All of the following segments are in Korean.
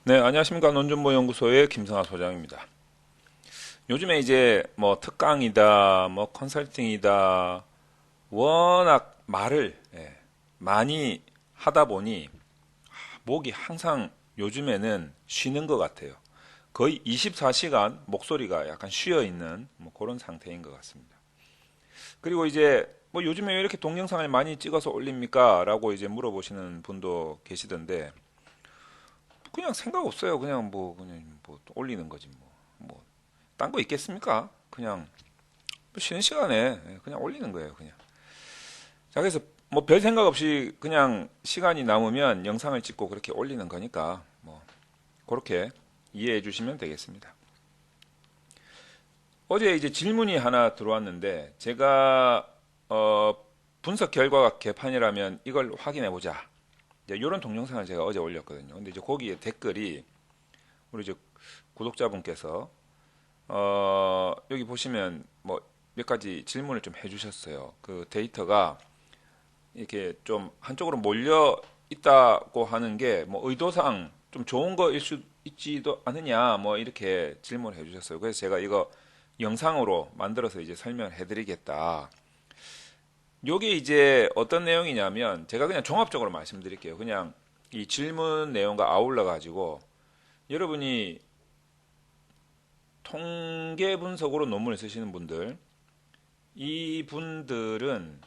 네, 안녕하십니까. 논준보연구소의 김성하 소장입니다. 요즘에 이제 뭐 특강이다, 뭐 컨설팅이다, 워낙 말을 많이 하다 보니 목이 항상 요즘에는 쉬는 것 같아요. 거의 24시간 목소리가 약간 쉬어 있는 뭐 그런 상태인 것 같습니다. 그리고 이제 뭐 요즘에 왜 이렇게 동영상을 많이 찍어서 올립니까? 라고 이제 물어보시는 분도 계시던데 그냥 생각 없어요. 그냥 뭐 올리는 거지 뭐. 뭐 딴 거 있겠습니까? 그냥 뭐 쉬는 시간에 그냥 올리는 거예요, 그냥. 자, 그래서 뭐 별 생각 없이 그냥 시간이 남으면 영상을 찍고 그렇게 올리는 거니까 뭐 그렇게 이해해 주시면 되겠습니다. 어제 이제 질문이 하나 들어왔는데 제가 어, 분석 결과가 개판이라면 이걸 확인해 보자. 이런 동영상을 제가 어제 올렸거든요. 근데 이제 거기에 댓글이 우리 이제 구독자분께서 여기 보시면 뭐 몇 가지 질문을 좀 해주셨어요. 그 데이터가 이렇게 좀 한쪽으로 몰려 있다고 하는 게 뭐 의도상 좀 좋은 거일 수 있지도 않느냐 뭐 이렇게 질문을 해주셨어요. 그래서 제가 이거 영상으로 만들어서 이제 설명을 해드리겠다. 요게 이제 어떤 내용이냐면 제가 그냥 종합적으로 말씀드릴게요. 그냥 이 질문 내용과 아울러 가지고 여러분이 통계 분석으로 논문을 쓰시는 분들, 이 분들은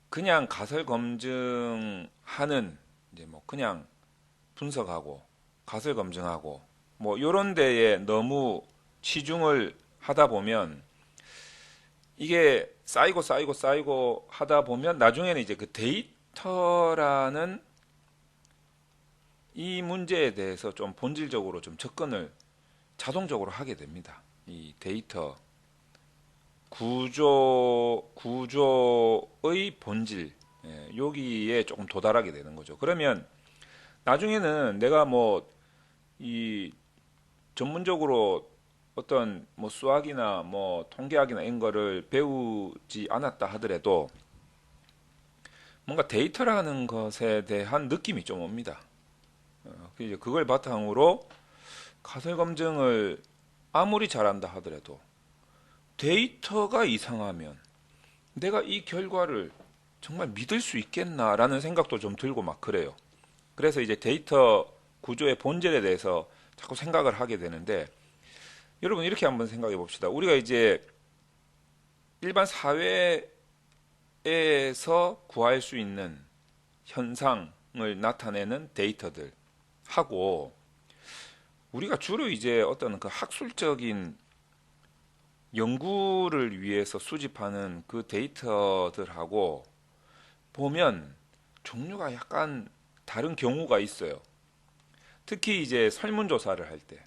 그냥 가설 검증하는 이제 뭐 그냥 분석하고 가설 검증하고 뭐 요런 데에 너무 치중을 하다 보면 이게 쌓이고 하다 보면 나중에는 이제 그 데이터라는 이 문제에 대해서 좀 본질적으로 좀 접근을 자동적으로 하게 됩니다. 이 데이터 구조의 본질, 여기에 조금 도달하게 되는 거죠. 그러면 나중에는 내가 뭐 이 전문적으로 어떤 뭐 수학이나 뭐 통계학이나 이런 거를 배우지 않았다 하더라도 뭔가 데이터라는 것에 대한 느낌이 좀 옵니다. 이제 그걸 바탕으로 가설 검증을 아무리 잘한다 하더라도 데이터가 이상하면 내가 이 결과를 정말 믿을 수 있겠나라는 생각도 좀 들고 막 그래요. 그래서 이제 데이터 구조의 본질에 대해서 자꾸 생각을 하게 되는데 여러분 이렇게 한번 생각해 봅시다. 우리가 이제 일반 사회에서 구할 수 있는 현상을 나타내는 데이터들 하고 우리가 주로 이제 어떤 그 학술적인 연구를 위해서 수집하는 그 데이터들하고 보면 종류가 약간 다른 경우가 있어요. 특히 이제 설문조사를 할 때,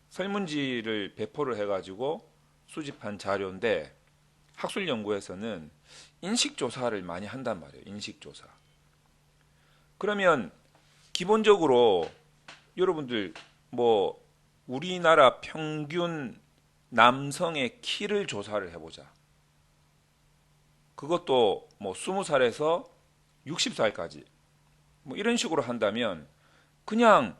설문지를 배포를 해가지고 수집한 자료인데 학술 연구에서는 인식조사를 많이 한단 말이에요. 인식조사. 그러면 기본적으로 여러분들 뭐 우리나라 평균 남성의 키를 조사를 해보자. 그것도 뭐 20살에서 60살까지 뭐 이런 식으로 한다면 그냥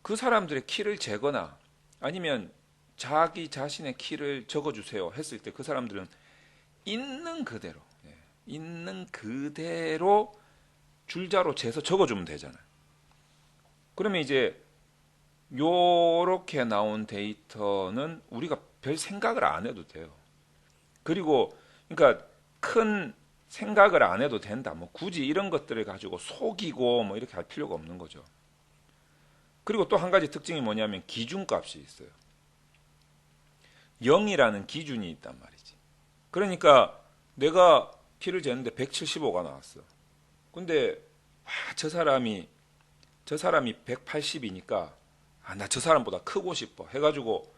그 사람들의 키를 재거나 아니면 자기 자신의 키를 적어주세요 했을 때 그 사람들은 있는 그대로 있는 그대로 줄자로 재서 적어주면 되잖아요. 그러면 이제 요렇게 나온 데이터는 우리가 별 생각을 안 해도 돼요. 그리고 그러니까 큰 생각을 안 해도 된다. 뭐 굳이 이런 것들을 가지고 속이고 뭐 이렇게 할 필요가 없는 거죠. 그리고 또 한 가지 특징이 뭐냐면 기준값이 있어요. 0이라는 기준이 있단 말이지. 그러니까 내가 키를 쟀는데 175가 나왔어. 근데 저 사람이 180이니까 나 저 사람보다 크고 싶어 해가지고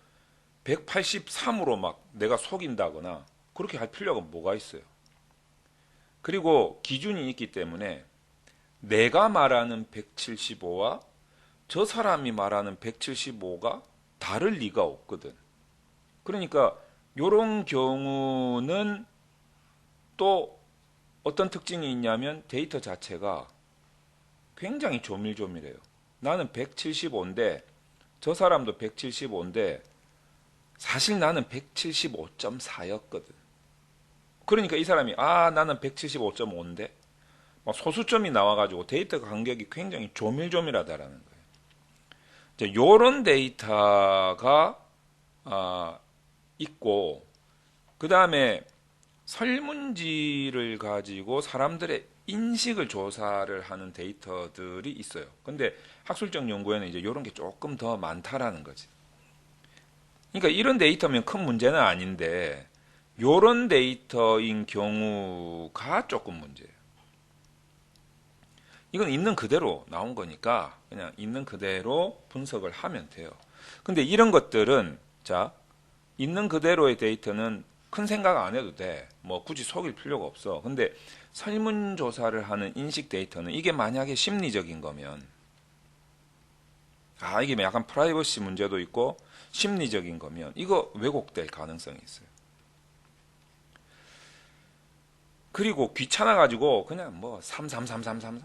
183으로 막 내가 속인다거나 그렇게 할 필요가 뭐가 있어요. 그리고 기준이 있기 때문에 내가 말하는 175와 저 사람이 말하는 175가 다를 리가 없거든. 그러니까 이런 경우는 또 어떤 특징이 있냐면 데이터 자체가 굉장히 조밀조밀해요. 나는 175인데 저 사람도 175인데 사실 나는 175.4였거든. 그러니까 이 사람이 나는 175.5인데 막 소수점이 나와가지고 데이터 간격이 굉장히 조밀조밀하다라는 거예요. 이제 요런 데이터가 있고 그 다음에 설문지를 가지고 사람들의 인식을 조사를 하는 데이터들이 있어요. 근데 학술적 연구에는 이제 이런 게 조금 더 많다라는 거지. 그러니까 이런 데이터면 큰 문제는 아닌데 이런 데이터인 경우가 조금 문제예요. 이건 있는 그대로 나온 거니까 그냥 있는 그대로 분석을 하면 돼요. 근데 이런 것들은 자, 있는 그대로의 데이터는 큰 생각 안 해도 돼. 뭐 굳이 속일 필요가 없어. 근데 설문조사를 하는 인식 데이터는 이게 만약에 심리적인 거면 이게 약간 프라이버시 문제도 있고 심리적인 거면 이거 왜곡될 가능성이 있어요. 그리고 귀찮아가지고 그냥 뭐 33333333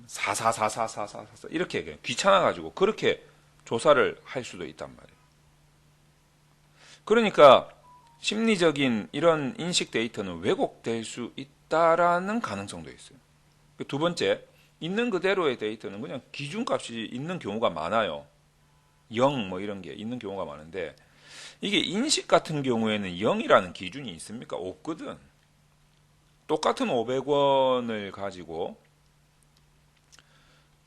444444 이렇게 귀찮아가지고 그렇게 조사를 할 수도 있단 말이에요. 그러니까 심리적인 이런 인식 데이터는 왜곡될 수 있다라는 가능성도 있어요. 두 번째, 있는 그대로의 데이터는 그냥 기준값이 있는 경우가 많아요. 0 뭐 이런 게 있는 경우가 많은데 이게 인식 같은 경우에는 0이라는 기준이 있습니까? 없거든. 똑같은 500원을 가지고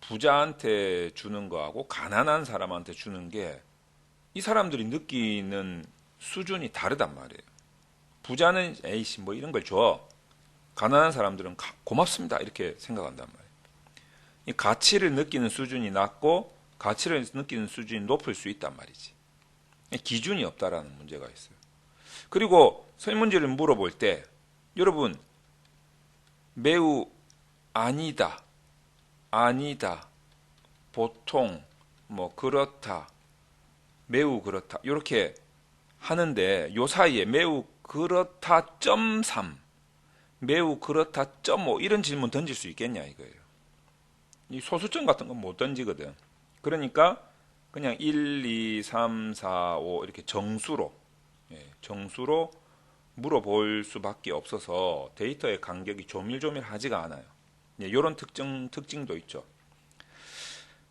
부자한테 주는 거하고 가난한 사람한테 주는 게 이 사람들이 느끼는 수준이 다르단 말이에요. 부자는 에이씨 뭐 이런 걸 줘. 가난한 사람들은 고맙습니다 이렇게 생각한단 말이에요. 이 가치를 느끼는 수준이 낮고 가치를 느끼는 수준이 높을 수 있단 말이지. 기준이 없다라는 문제가 있어요. 그리고 설문지를 물어볼 때 여러분 매우 아니다, 아니다, 보통, 뭐 그렇다, 매우 그렇다 이렇게 하는데 요 사이에 매우 그렇다 점 3, 매우 그렇다 점 5 이런 질문 던질 수 있겠냐 이거예요. 이 소수점 같은 건 못 던지거든. 그러니까 그냥 1, 2, 3, 4, 5 이렇게 정수로 정수로 물어볼 수밖에 없어서 데이터의 간격이 조밀조밀하지가 않아요. 이런 특징도 있죠.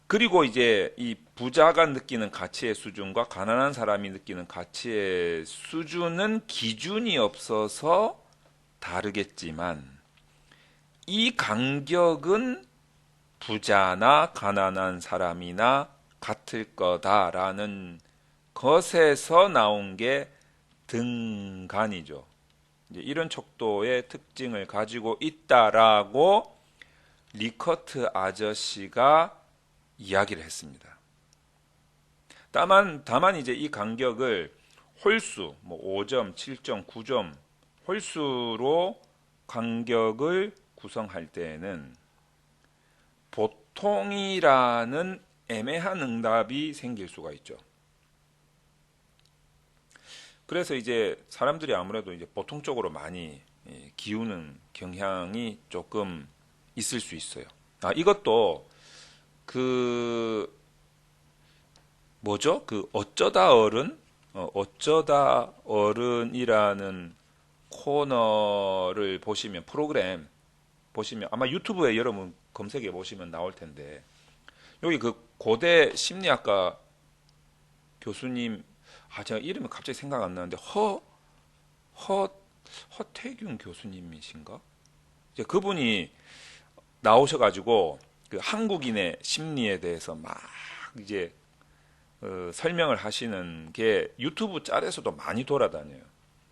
그리고 이제 이 부자가 느끼는 가치의 수준과 가난한 사람이 느끼는 가치의 수준은 기준이 없어서 다르겠지만 이 간격은 부자나 가난한 사람이나 같을 거다라는 것에서 나온 게 등간이죠. 이제 이런 척도의 특징을 가지고 있다라고 리커트 아저씨가 이야기를 했습니다. 다만 이제 이 간격을 홀수, 뭐 5점, 7점, 9점 홀수로 간격을 구성할 때에는 보통이라는 애매한 응답이 생길 수가 있죠. 그래서 이제 사람들이 아무래도 이제 보통 쪽으로 많이 기우는 경향이 조금 있을 수 있어요. 이것도 그 뭐죠? 그 어쩌다 어른, 어쩌다 어른이라는 코너를 보시면 프로그램 보시면 아마 유튜브에 여러분 검색해 보시면 나올 텐데 여기 그 고대 심리학과 교수님 제가 이름이 갑자기 생각 안 나는데 허태균 교수님이신가? 이제 그분이 나오셔가지고 그 한국인의 심리에 대해서 막 이제 설명을 하시는 게 유튜브 짤에서도 많이 돌아다녀요.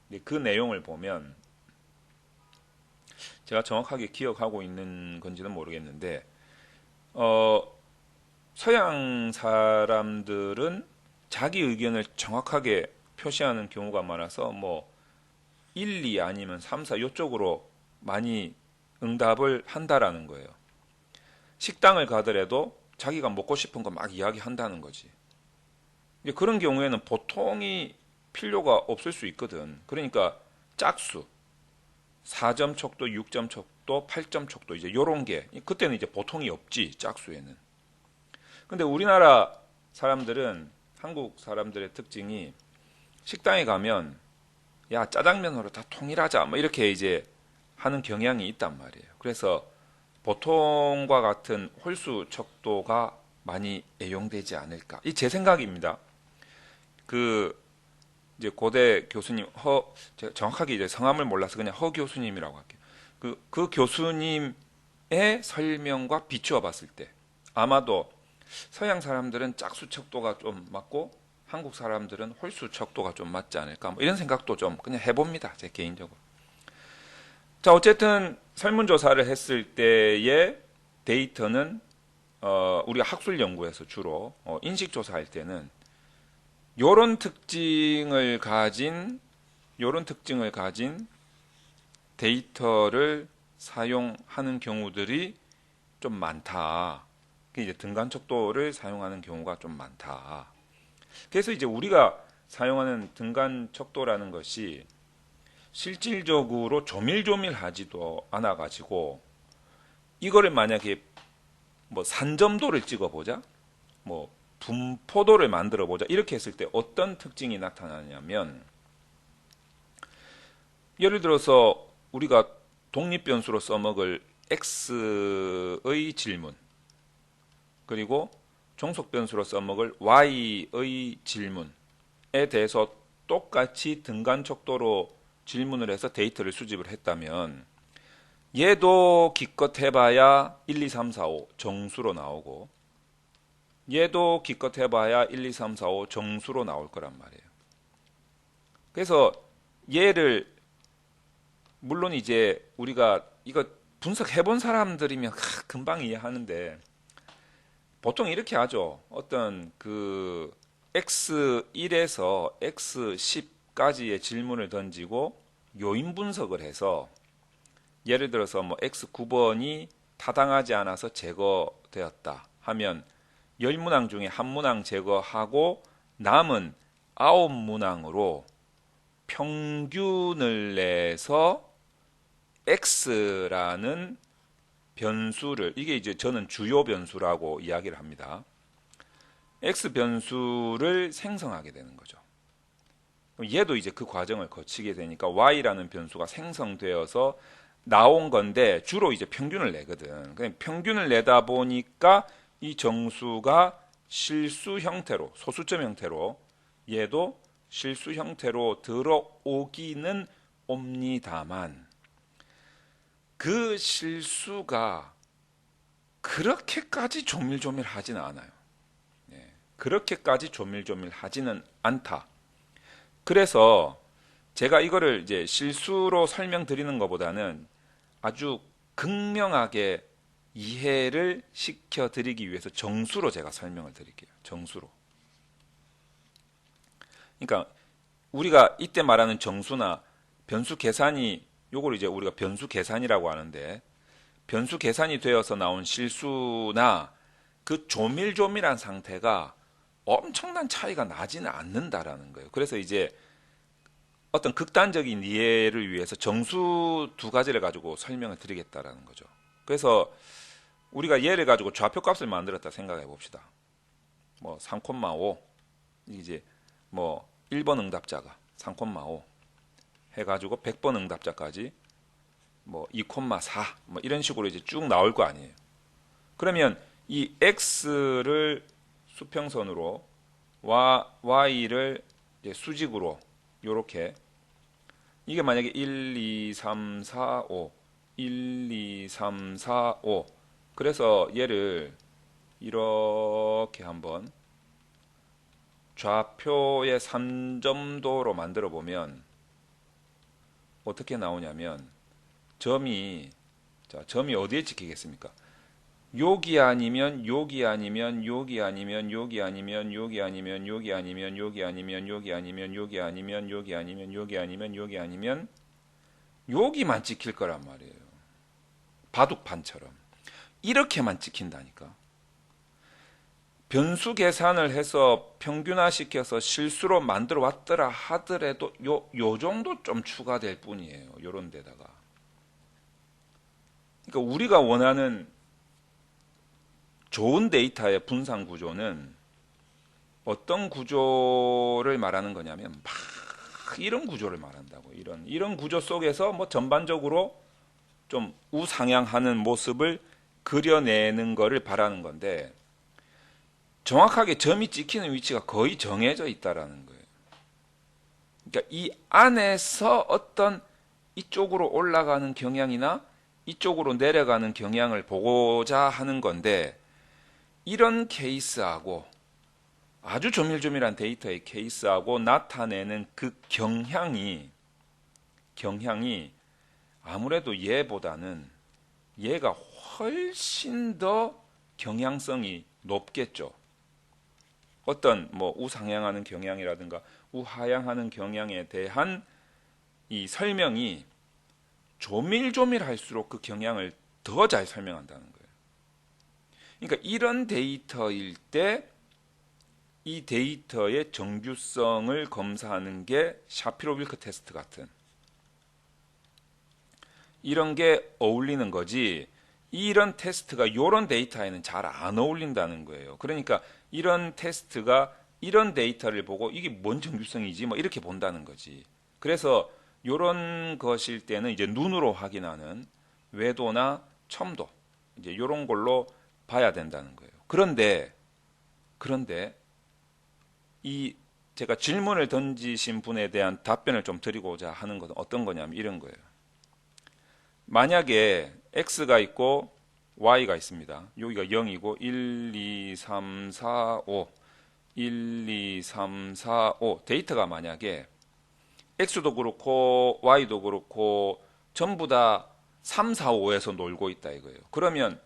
근데 그 내용을 보면 제가 정확하게 기억하고 있는 건지는 모르겠는데 서양 사람들은 자기 의견을 정확하게 표시하는 경우가 많아서 뭐 1, 2 아니면 3, 4 이쪽으로 많이 응답을 한다라는 거예요. 식당을 가더라도 자기가 먹고 싶은 거 막 이야기한다는 거지. 그런 경우에는 보통이 필요가 없을 수 있거든. 그러니까 짝수 4점 촉도, 6점 촉도, 8점 촉도 이제 요런 게 그때는 이제 보통이 없지 짝수에는. 근데 우리나라 사람들은, 한국 사람들의 특징이 식당에 가면 야, 짜장면으로 다 통일하자 뭐 이렇게 이제 하는 경향이 있단 말이에요. 그래서 보통과 같은 홀수 척도가 많이 애용되지 않을까. 이 제 생각입니다. 그 이제 고대 교수님 제가 정확하게 이제 성함을 몰라서 그냥 허 교수님이라고 할게요. 그 교수님의 설명과 비추어 봤을 때 아마도 서양 사람들은 짝수 척도가 좀 맞고 한국 사람들은 홀수 척도가 좀 맞지 않을까 뭐 이런 생각도 좀 그냥 해봅니다. 제 개인적으로. 자, 어쨌든 설문조사를 했을 때의 데이터는 우리가 학술 연구에서 주로 인식조사할 때는 요런 특징을 가진 데이터를 사용하는 경우들이 좀 많다. 이제 등간 척도를 사용하는 경우가 좀 많다. 그래서 이제 우리가 사용하는 등간 척도라는 것이 실질적으로 조밀조밀하지도 않아 가지고 이거를 만약에 뭐 산점도를 찍어보자, 뭐 분포도를 만들어 보자 이렇게 했을 때 어떤 특징이 나타나냐면, 예를 들어서 우리가 독립변수로 써먹을 x의 질문, 그리고 종속변수로 써먹을 y의 질문에 대해서 똑같이 등간 척도로 질문을 해서 데이터를 수집을 했다면 얘도 기껏 해봐야 1, 2, 3, 4, 5 정수로 나오고 얘도 기껏 해봐야 1, 2, 3, 4, 5 정수로 나올 거란 말이에요. 그래서 얘를 물론 이제 우리가 이거 분석해본 사람들이면 금방 이해하는데 보통 이렇게 하죠. 어떤 그 x1에서 x10까지의 질문을 던지고 요인 분석을 해서 예를 들어서 뭐 x9번이 타당하지 않아서 제거되었다 하면 10문항 중에 한 문항 제거하고 남은 9문항으로 평균을 내서 x라는 변수를, 이게 이제 저는 주요 변수라고 이야기를 합니다. x 변수를 생성하게 되는 거죠. 얘도 이제 그 과정을 거치게 되니까 y라는 변수가 생성되어서 나온 건데 주로 이제 평균을 내거든. 그냥 평균을 내다 보니까 이 정수가 실수 형태로, 소수점 형태로, 얘도 실수 형태로 들어오기는 옵니다만 그 실수가 그렇게까지 조밀조밀하지는 않아요. 그렇게까지 조밀조밀하지는 않다. 그래서 제가 이거를 이제 실수로 설명드리는 것보다는 아주 극명하게 이해를 시켜드리기 위해서 정수로 제가 설명을 드릴게요. 정수로. 그러니까 우리가 이때 말하는 정수나 변수 계산이, 요걸 이제 우리가 변수 계산이라고 하는데, 변수 계산이 되어서 나온 실수나 그 조밀조밀한 상태가 엄청난 차이가 나지는 않는다라는 거예요. 그래서 이제 어떤 극단적인 이해를 위해서 정수 두 가지를 가지고 설명을 드리겠다라는 거죠. 그래서 우리가 얘를 가지고 좌표값을 만들었다 생각해 봅시다. 뭐 3,5 이제 뭐 1번 응답자가 3,5 해가지고 100번 응답자까지 뭐 2,4 뭐 이런 식으로 이제 쭉 나올 거 아니에요. 그러면 이 x를 수평선으로 y를 이제 수직으로 요렇게, 이게 만약에 1, 2, 3, 4, 5 1, 2, 3, 4, 5 그래서 얘를 이렇게 한번 좌표의 3점도로 만들어 보면 어떻게 나오냐면 점이 어디에 찍히겠습니까? 여기 아니면 여기 아니면 여기 아니면 여기 아니면 여기 아니면 여기 아니면 여기 아니면 여기 아니면 여기 아니면 여기 아니면 여기 아니면 여기 아니면 여기만 찍힐 거란 말이에요. 바둑판처럼 이렇게만 찍힌다니까. 변수 계산을 해서 평균화 시켜서 실수로 만들어 왔더라 하더라도 요 정도 좀 추가될 뿐이에요. 요런 데다가. 그러니까 우리가 원하는 좋은 데이터의 분산 구조는 어떤 구조를 말하는 거냐면 막 이런 구조를 말한다고. 이런 구조 속에서 뭐 전반적으로 좀 우상향하는 모습을 그려내는 거를 바라는 건데, 정확하게 점이 찍히는 위치가 거의 정해져 있다라는 거예요. 그러니까 이 안에서 어떤 이쪽으로 올라가는 경향이나 이쪽으로 내려가는 경향을 보고자 하는 건데, 이런 케이스하고 아주 조밀조밀한 데이터의 케이스하고 나타내는 그 경향이 아무래도 얘보다는 얘가 훨씬 더 경향성이 높겠죠. 어떤 뭐 우상향하는 경향이라든가 우하향하는 경향에 대한 이 설명이 조밀조밀할수록 그 경향을 더 잘 설명한다는 거예요. 그러니까 이런 데이터일 때 이 데이터의 정규성을 검사하는 게 샤피로-윌크 테스트 같은 이런 게 어울리는 거지, 이런 테스트가 이런 데이터에는 잘 안 어울린다는 거예요. 그러니까 이런 테스트가 이런 데이터를 보고 이게 뭔 정규성이지 뭐 이렇게 본다는 거지. 그래서 이런 것일 때는 이제 눈으로 확인하는 외도나 첨도, 이제 이런 걸로 봐야 된다는 거예요. 그런데 이 제가 질문을 던지신 분에 대한 답변을 좀 드리고자 하는 것은 어떤 거냐면 이런 거예요. 만약에 x가 있고 y가 있습니다. 여기가 0이고 1, 2, 3, 4, 5 1, 2, 3, 4, 5 데이터가 만약에 x도 그렇고 y도 그렇고 전부 다 3, 4, 5에서 놀고 있다 이거예요. 그러면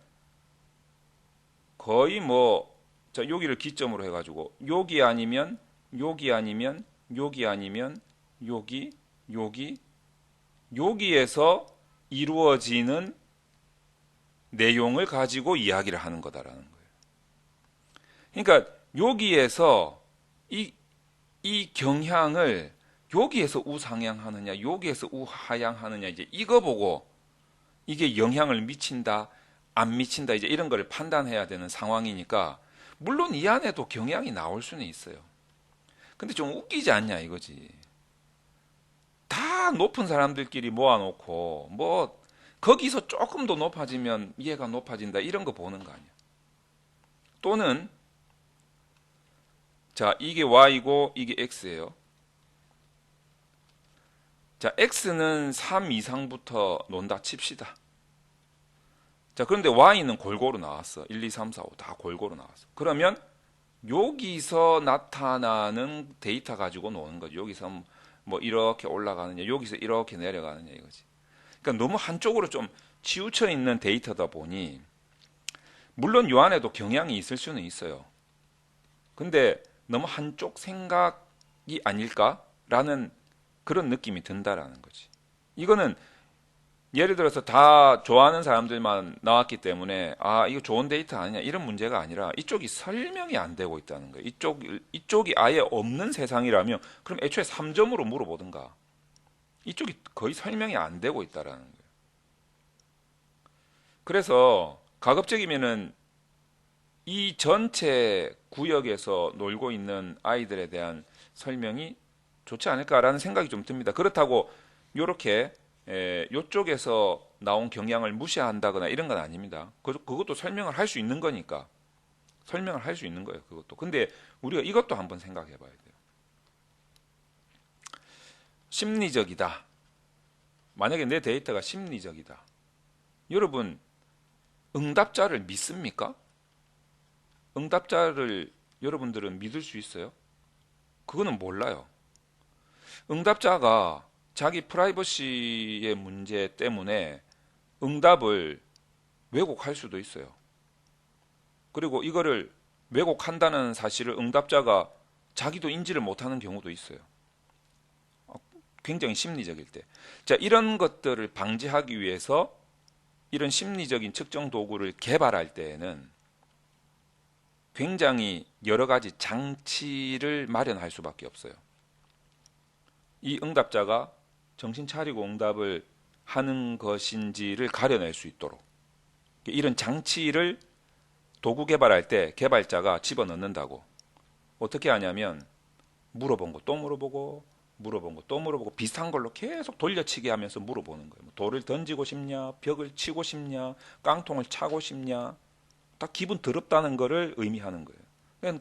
거의 뭐 자, 여기를 기점으로 해가지고 여기 아니면 여기 아니면 여기 아니면 여기에서 이루어지는 내용을 가지고 이야기를 하는 거다라는 거예요. 그러니까 여기에서 이 경향을 여기에서 우상향하느냐 여기에서 우하향하느냐 이제 이거 보고 이게 영향을 미친다 안 미친다 이제 이런 거를 판단해야 되는 상황이니까, 물론 이 안에도 경향이 나올 수는 있어요. 근데 좀 웃기지 않냐 이거지. 다 높은 사람들끼리 모아놓고 뭐 거기서 조금 더 높아지면 이해가 높아진다 이런 거 보는 거 아니야. 또는 자, 이게 y고 이게 x예요. 자, x는 3 이상부터 논다 칩시다. 자, 그런데 y는 골고루 나왔어. 1, 2, 3, 4, 5 다 골고루 나왔어. 그러면 여기서 나타나는 데이터 가지고 노는 거죠. 여기서 뭐 이렇게 올라가느냐, 여기서 이렇게 내려가느냐 이거지. 그러니까 너무 한쪽으로 좀 치우쳐 있는 데이터다 보니 물론 요 안에도 경향이 있을 수는 있어요. 근데 너무 한쪽 생각이 아닐까라는 그런 느낌이 든다라는 거지. 이거는 예를 들어서 다 좋아하는 사람들만 나왔기 때문에 아 이거 좋은 데이터 아니냐 이런 문제가 아니라 이쪽이 설명이 안 되고 있다는 거예요. 이쪽이 아예 없는 세상이라면 그럼 애초에 3점으로 물어보든가. 이쪽이 거의 설명이 안 되고 있다라는 거예요. 그래서 가급적이면은 이 전체 구역에서 놀고 있는 아이들에 대한 설명이 좋지 않을까라는 생각이 좀 듭니다. 그렇다고 이렇게 이쪽에서 나온 경향을 무시한다거나 이런 건 아닙니다. 그것도 설명을 할 수 있는 거니까. 설명을 할 수 있는 거예요. 그것도. 근데 우리가 이것도 한번 생각해 봐야 돼요. 심리적이다. 만약에 내 데이터가 심리적이다. 여러분, 응답자를 믿습니까? 응답자를 여러분들은 믿을 수 있어요? 그거는 몰라요. 응답자가 자기 프라이버시의 문제 때문에 응답을 왜곡할 수도 있어요. 그리고 이거를 왜곡한다는 사실을 응답자가 자기도 인지를 못하는 경우도 있어요. 굉장히 심리적일 때. 자, 이런 것들을 방지하기 위해서 이런 심리적인 측정 도구를 개발할 때에는 굉장히 여러 가지 장치를 마련할 수밖에 없어요. 이 응답자가 정신 차리고 응답을 하는 것인지를 가려낼 수 있도록 이런 장치를 도구 개발할 때 개발자가 집어넣는다고. 어떻게 하냐면 물어본 거 또 물어보고 물어본 거 또 물어보고 비슷한 걸로 계속 돌려치기 하면서 물어보는 거예요. 뭐 돌을 던지고 싶냐, 벽을 치고 싶냐, 깡통을 차고 싶냐, 다 기분 더럽다는 거를 의미하는 거예요.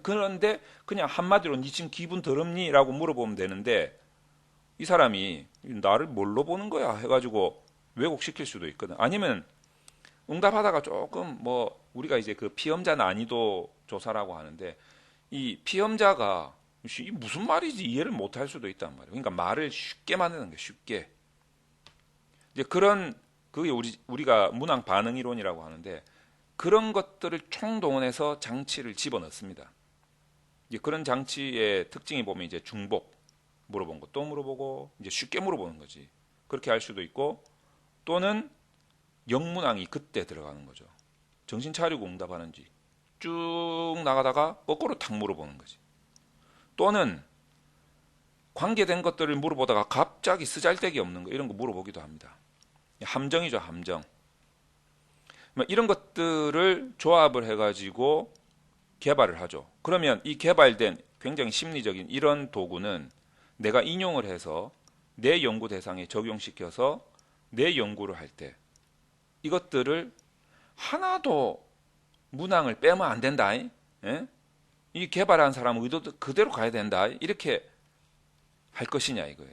그런데 그냥 한마디로 니 지금 기분 더럽니? 라고 물어보면 되는데 이 사람이 나를 뭘로 보는 거야? 해가지고 왜곡시킬 수도 있거든. 아니면 응답하다가 조금 뭐 우리가 이제 그 피험자 난이도 조사라고 하는데 이 피험자가 이 무슨 말이지 이해를 못할 수도 있단 말이에요. 그러니까 말을 쉽게 만드는 게 쉽게. 이제 그런 그게 우리가 문항 반응 이론이라고 하는데 그런 것들을 총동원해서 장치를 집어넣습니다. 이제 그런 장치의 특징이 보면 이제 중복 물어본 거 또 물어보고 이제 쉽게 물어보는 거지. 그렇게 할 수도 있고 또는 영문항이 그때 들어가는 거죠. 정신 차리고 응답하는지 쭉 나가다가 거꾸로 탁 물어보는 거지. 또는 관계된 것들을 물어보다가 갑자기 쓰잘데기 없는 거 이런 거 물어보기도 합니다. 함정이죠, 함정. 이런 것들을 조합을 해가지고 개발을 하죠. 그러면 이 개발된 굉장히 심리적인 이런 도구는 내가 인용을 해서 내 연구 대상에 적용시켜서 내 연구를 할 때 이것들을 하나도 문항을 빼면 안 된다. 예? 이 개발한 사람 의도도 그대로 가야 된다. 이렇게 할 것이냐 이거예요.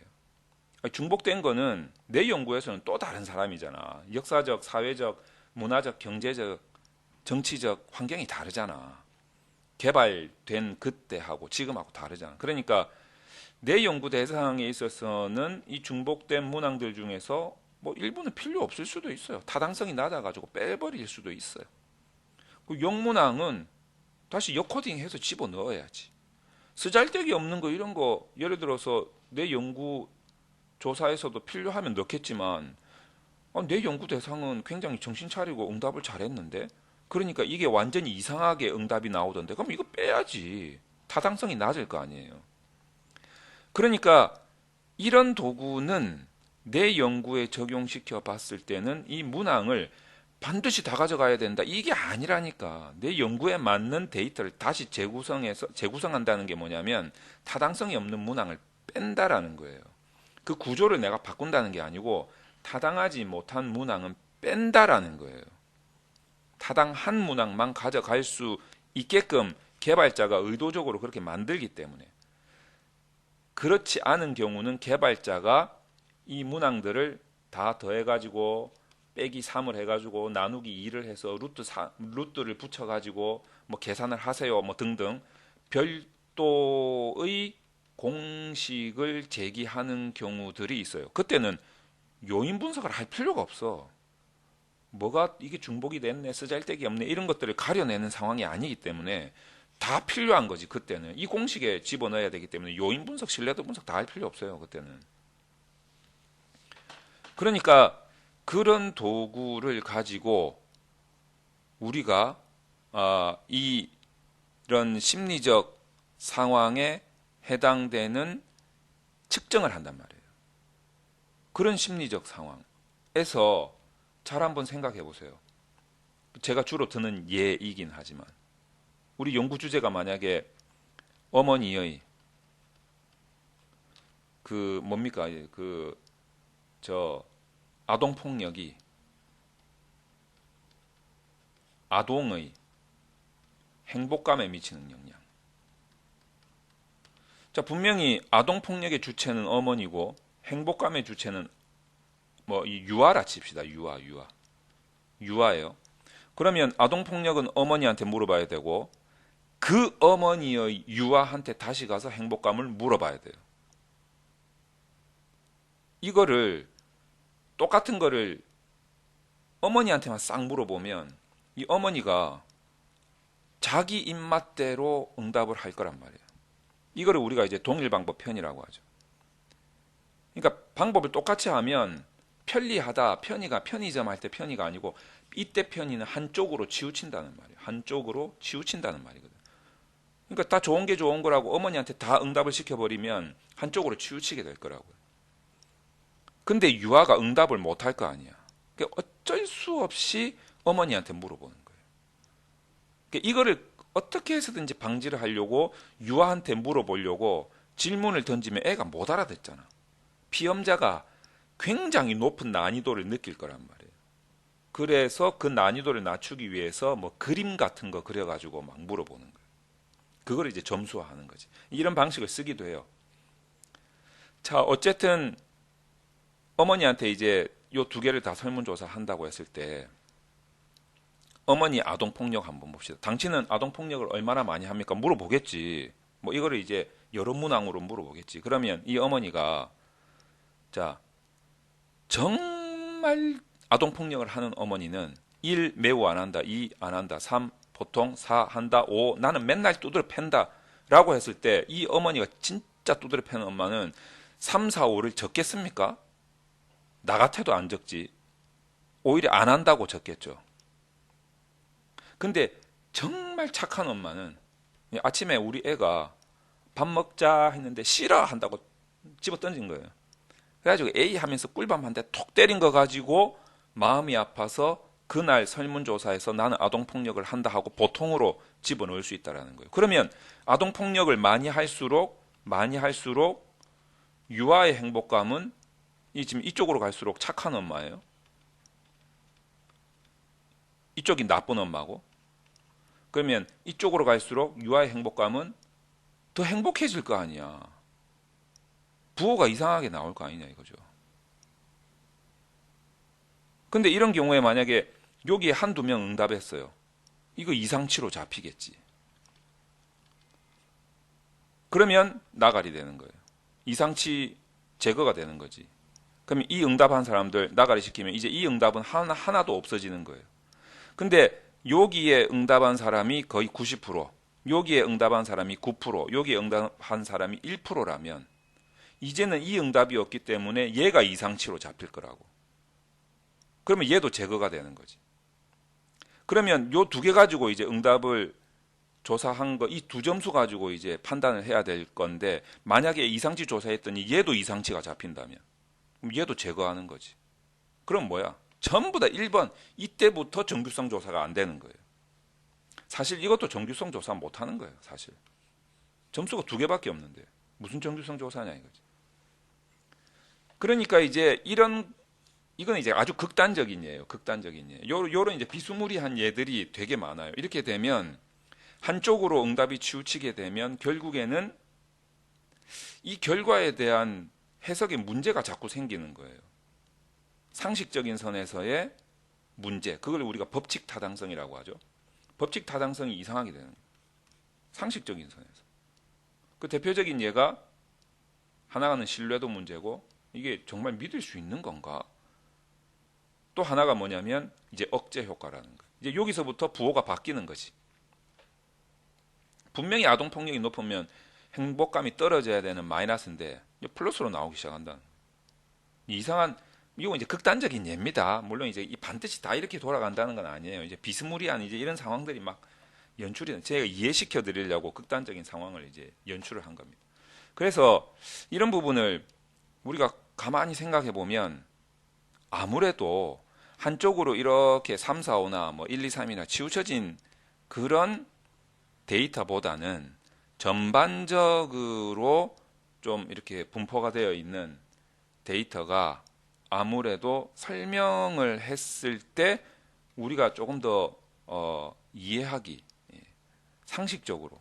중복된 거는 내 연구에서는 또 다른 사람이잖아. 역사적, 사회적, 문화적, 경제적, 정치적 환경이 다르잖아. 개발된 그때하고 지금하고 다르잖아. 그러니까 내 연구 대상에 있어서는 이 중복된 문항들 중에서 뭐 일부는 필요 없을 수도 있어요. 타당성이 낮아가지고 빼버릴 수도 있어요. 그 영문항은 다시 역코딩해서 집어넣어야지. 쓰잘데기 없는 거 이런 거 예를 들어서 내 연구 조사에서도 필요하면 넣겠지만 내 연구 대상은 굉장히 정신 차리고 응답을 잘했는데 그러니까 이게 완전히 이상하게 응답이 나오던데 그럼 이거 빼야지. 타당성이 낮을 거 아니에요. 그러니까 이런 도구는 내 연구에 적용시켜 봤을 때는 이 문항을 반드시 다 가져가야 된다. 이게 아니라니까. 내 연구에 맞는 데이터를 다시 재구성한다는 게 뭐냐면 타당성이 없는 문항을 뺀다라는 거예요. 그 구조를 내가 바꾼다는 게 아니고 타당하지 못한 문항은 뺀다라는 거예요. 타당한 문항만 가져갈 수 있게끔 개발자가 의도적으로 그렇게 만들기 때문에 그렇지 않은 경우는 개발자가 이 문항들을 다 더해가지고 빼기 3을 해가지고 나누기 2를 해서 루트를 붙여가지고 뭐 계산을 하세요 뭐 등등 별도의 공식을 제기하는 경우들이 있어요. 그때는 요인 분석을 할 필요가 없어. 뭐가 이게 중복이 됐네, 쓰잘데기 없네 이런 것들을 가려내는 상황이 아니기 때문에 다 필요한 거지. 그때는 이 공식에 집어넣어야 되기 때문에 요인 분석, 신뢰도 분석 다 할 필요 없어요. 그때는. 그러니까 그런 가지고 우리가 이런 심리적 상황에 해당되는 측정을 한단 말이에요. 그런 심리적 상황에서 잘 한번 생각해 보세요. 제가 주로 드는 예이긴 하지만 우리 연구 주제가 만약에 어머니의 그 뭡니까 아동 폭력이 아동의 행복감에 미치는 영향. 자, 분명히 아동 폭력의 주체는 어머니고 행복감의 주체는 뭐 이 유아라 칩시다. 유아예요. 그러면 아동 폭력은 어머니한테 물어봐야 되고 그 어머니의 유아한테 다시 가서 행복감을 물어봐야 돼요. 이거를 똑같은 거를 어머니한테만 싹 물어보면 이 어머니가 자기 입맛대로 응답을 할 거란 말이에요. 이거를 우리가 이제 동일방법 편이라고 하죠. 그러니까 방법을 똑같이 하면 편리하다, 편의가 편의점 할 때 편의가 아니고 이때 편의는 한쪽으로 치우친다는 말이에요. 한쪽으로 치우친다는 말이거든. 그러니까 다 좋은 게 좋은 거라고 어머니한테 다 응답을 시켜버리면 한쪽으로 치우치게 될 거라고요. 근데 유아가 응답을 못 할 거 아니야. 그러니까 어쩔 수 없이 어머니한테 물어보는 거예요. 그러니까 이거를 어떻게 해서든지 방지를 하려고 유아한테 물어보려고 질문을 던지면 애가 못 알아듣잖아. 피험자가 굉장히 높은 난이도를 느낄 거란 말이에요. 그래서 그 난이도를 낮추기 위해서 뭐 그림 같은 거 그려가지고 막 물어보는 거예요. 그걸 이제 점수화하는 거지. 이런 방식을 쓰기도 해요. 자, 어쨌든 어머니한테 이제 요 두 개를 다 설문조사 한다고 했을 때 어머니 아동폭력 한번 봅시다. 당신은 아동폭력을 얼마나 많이 합니까? 물어보겠지. 뭐 이거를 이제 여러 문항으로 물어보겠지. 그러면 이 어머니가 자, 정말 아동폭력을 하는 어머니는 1. 매우 안 한다. 2. 안 한다. 3. 보통. 4. 한다. 5. 나는 맨날 두드려 팬다. 라고 했을 때 이 어머니가 진짜 두드려 패는 엄마는 3, 4, 5를 적겠습니까? 나 같아도 안 적지. 오히려 안 한다고 적겠죠. 근데 정말 착한 엄마는 아침에 우리 애가 밥 먹자 했는데 싫어 한다고 집어 던진 거예요. 그래가지고 A 하면서 꿀밤 한 대 톡 때린 거 가지고 마음이 아파서 그날 설문조사에서 나는 아동폭력을 한다 하고 보통으로 집어넣을 수 있다는 거예요. 그러면 아동폭력을 많이 할수록 유아의 행복감은 지금 이쪽으로 갈수록 착한 엄마예요. 이쪽이 나쁜 엄마고. 그러면 이쪽으로 갈수록 유아의 행복감은 더 행복해질 거 아니야. 부호가 이상하게 나올 거 아니냐 이거죠. 근데 이런 경우에 만약에 여기에 한두 명 응답했어요. 이거 이상치로 잡히겠지. 그러면 나가리 되는 거예요. 이상치 제거가 되는 거지. 그러면 이 응답한 사람들 나가리 시키면 이제 이 응답은 하나도 없어지는 거예요. 근데 여기에 응답한 사람이 거의 90%, 여기에 응답한 사람이 9%, 여기에 응답한 사람이 1%라면 이제는 이 응답이 없기 때문에 얘가 이상치로 잡힐 거라고. 그러면 얘도 제거가 되는 거지. 그러면 요 두 개 가지고 이제 응답을 조사한 거, 이 두 점수 가지고 이제 판단을 해야 될 건데, 만약에 이상치 조사했더니 얘도 이상치가 잡힌다면, 그럼 얘도 제거하는 거지. 그럼 뭐야? 전부 다 1번, 이때부터 정규성 조사가 안 되는 거예요. 사실 이것도 정규성 조사 못 하는 거예요, 사실. 점수가 두 개밖에 없는데, 무슨 정규성 조사냐 이거지. 그러니까 이제 이건 이제 아주 극단적인 예예요. 극단적인 예. 요런 이제 비스무리한 예들이 되게 많아요. 이렇게 되면 한쪽으로 응답이 치우치게 되면 결국에는 이 결과에 대한 해석에 문제가 자꾸 생기는 거예요. 상식적인 선에서의 문제. 그걸 우리가 법칙 타당성이라고 하죠. 법칙 타당성이 이상하게 되는 거예요. 상식적인 선에서. 그 대표적인 예가 하나는 신뢰도 문제고 이게 정말 믿을 수 있는 건가? 또 하나가 뭐냐면 이제 억제 효과라는 거예요. 이제 여기서부터 부호가 바뀌는 거지. 분명히 아동 폭력이 높으면 행복감이 떨어져야 되는 마이너스인데 플러스로 나오기 시작한다. 이상한 이거 이제 극단적인 예입니다. 물론 이제 이 반드시 다 이렇게 돌아간다는 건 아니에요. 이제 비스무리한 이제 이런 상황들이 막 연출이 제가 이해시켜 드리려고 극단적인 상황을 이제 연출을 한 겁니다. 그래서 이런 부분을 우리가 가만히 생각해 보면 아무래도 한쪽으로 이렇게 3, 4, 5나 뭐 1, 2, 3이나 치우쳐진 그런 데이터보다는 전반적으로 좀 이렇게 분포가 되어 있는 데이터가 아무래도 설명을 했을 때 우리가 조금 더 이해하기 상식적으로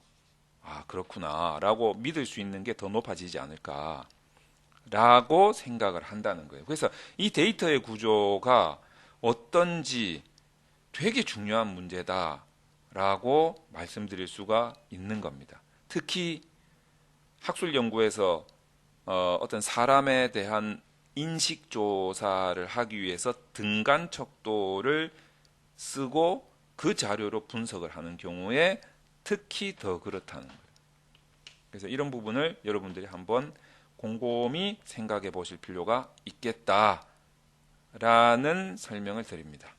아 그렇구나 라고 믿을 수 있는 게 더 높아지지 않을까 라고 생각을 한다는 거예요. 그래서 이 데이터의 구조가 어떤지 되게 중요한 문제다라고 말씀드릴 수가 있는 겁니다. 특히 학술 연구에서 어떤 사람에 대한 인식 조사를 하기 위해서 등간 척도를 쓰고 그 자료로 분석을 하는 경우에 특히 더 그렇다는 거예요. 그래서 이런 부분을 여러분들이 한번 곰곰이 생각해 보실 필요가 있겠다라는 설명을 드립니다.